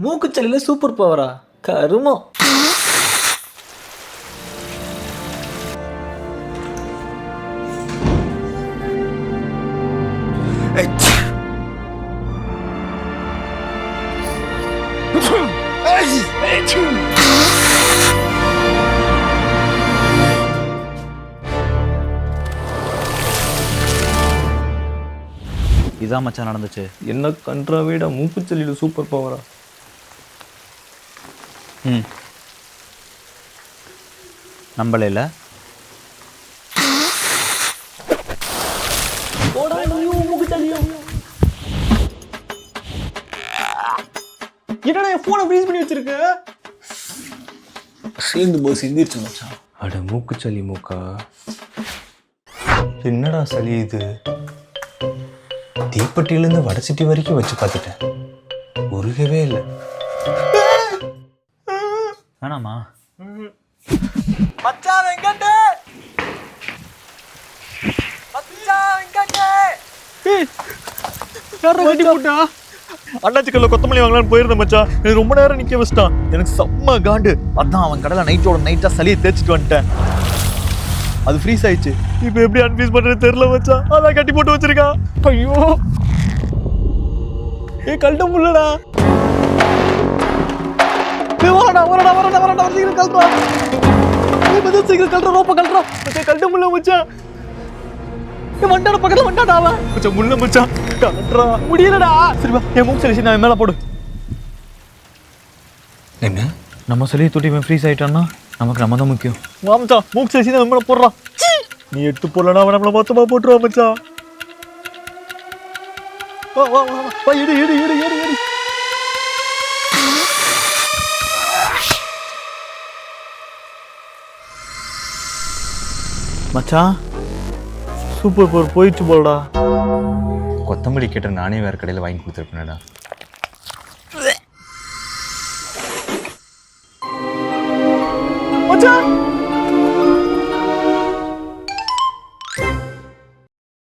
மூக்குச்சளியில் super பவரா? கருமம். இதான் மச்சான் நடந்துச்சு. என்ன கன்றாவிட மூக்குச்சளியில் சூப்பர் பவரா? நம்பல இல்லை. என்னடா என் ஃபோனை ஃப்ரீஸ் பண்ணி வச்சிருக்க? சேர்ந்து போய் சிந்திருச்சு மச்சான். அட மூக்குச்சளி மூக்கா, என்னடா சளி இது? தீப்பெட்டியிலேருந்து வடசிட்டி வரைக்கும் வச்சு பார்த்துட்டேன், உருகவே இல்லை. வேணாமா? மச்சான் வெங்கட், மச்சான் வெங்கட். யாரா கட்டி போட்டா? அண்ணாச்சி கல்ல கொத்தமல்லி வாங்கலான்னு போயிருந்தேன் மச்சான். எனக்கு ரொம்ப நேரம் நிக்க வச்சிட்டான். எனக்கு செம்ம காண்டு. அதான் அவன் கடையில நைட்டா சளியை தேய்ச்சிட்டு வந்துட்டேன். அது ஃப்ரீஸ் ஆயிடுச்சு. இப்போ எப்படி அன்ஃப்ரீஸ் பண்றது தெரியல மச்சான். அதான் கட்டி போட்டு வச்சிருக்கான். ஐயோ, கழட்ட முடியலடா. சீக்கிரம் கழட்டுறா. சீக்கிரம் கழட்டுற, ரோப்ப கழட்டுறா. கழட்ட முடியல மச்சான். வண்டாட பக்கத்துல வண்டாடா அவன். மச்சான் முள்ள மச்சான் கலட்டுறா. முடியலடா. சரிப்பா, என் மூக்கு சளி நான் மேல போடு. என்ன நம்ம சளியை தொட்டி ஃப்ரீஸ் ஆயிட்டான்னா நமக்கு நம்ம தான் முக்கியம். மாமச்சா மூக்கு சரி நம்ம மேல போடுறான். நீ எடுத்து போடலன்னா அவன் நம்மள மொத்தமா போட்டுருவா மச்சான். வா வா வா வா, எடு எடு எடு எடு எடு. மச்சான் சூப்பர் பவர் போயிடுச்சு போலடா. கொத்தமல்லி கேட்ட நானே வேற கடையில் வாங்கி கொடுத்துருப்பேனடா. மச்சான்